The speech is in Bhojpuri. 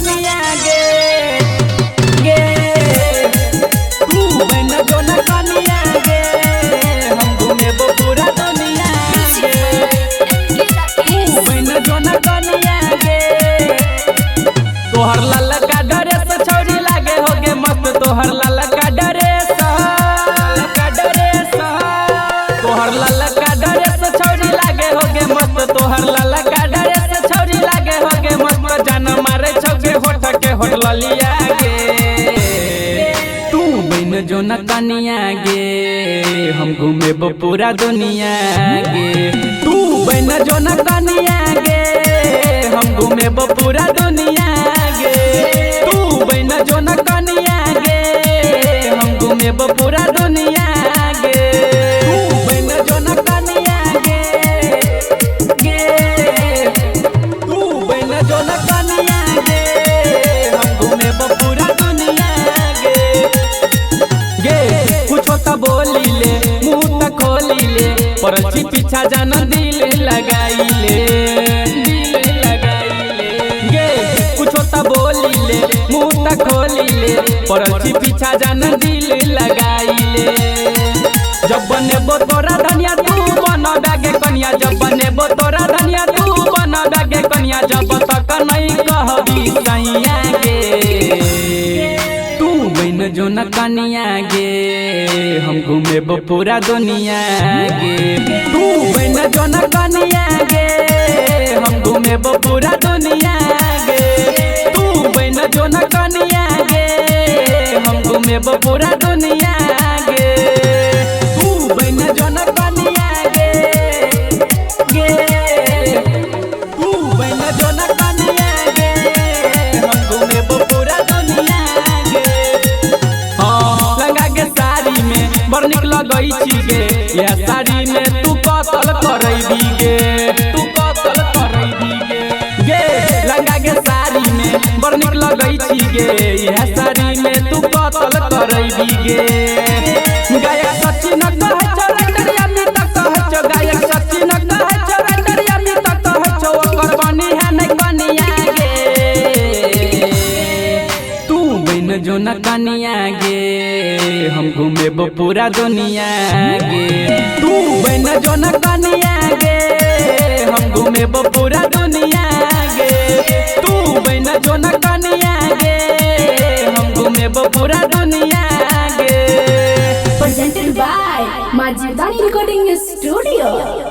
कनिया गे गे तू बन जो न कनिया गे हम घूमे पूरा दुनिया गे तू बन जो न कनिया गे तोहर लाल का ड्रेस छौरी लागे होगे मस्त तोहर लाल का ड्रेस तोहर लाल का ड्रेस छौरी लागे होगे मस्त तोहर लाल का ड्रेस छौरी लागे होगे मस्त जान मारे छौके होठ के होठ ललिया गे तू बन जो न कनिया गे हम घूमे पूरा दुनिया गे तू बन जो न कनिया गे हम घूमे पूरा दुनिया गे तू बन जो न कनिया गे हम घूमे पूरा दुनिया गे तू बन जो न कनिया गे गे तू बन जो न कनिया गे हम घूमे पूरा दुनिया गे गे कुछ तो बोली ले मुँह तक खोली ले परची पीछा जान दिल लगाई ले मुँह तक खोली ले परची पीछा जान दिल लगाई ले जब बनेबो तोरा धनिया तू बन बैगे कनिया जब बनेबो तोरा धनिया तू बन बैगे कनिया जब तक नहीं कहबी सैया गे तू बन जो न कनिया गे हम घूमे पूरा दुनिया गे तू बन जो न कनिया गे हम घूमे पूरा दुनिया गे तू बन जो न कनिया गे हम घूमे पूरा दुनिया गे तू बन जो न कनिया गे गे तू बन जो न कनिया गे हम घूमे पूरा दुनिया गे हाँ लगा के साड़ी में बड़ निक लगई छी गे यह साड़ी में तू कतल करैबी गे तू कतल करैबी गे गे लगा के साड़ी में बड़ निक लगई छी गे यह साड़ी में तू कतल करैबी गे गायक सचिन कहे छौ रटरिया में तक कहे छौ गायक सचिन कहे छौ रटरिया में तक कहे छौ ओकर बनी है नहीं कनिया गे तू बन जो न कनिया गे हम घूमे पूरा दुनिया गे तू बन जो न कनिया गे हम घूमे पूरा दुनिया गे तू बन जो न कनिया गे हम घूमे पूरा दुनिया गे Presented by Majidani Recording Studio.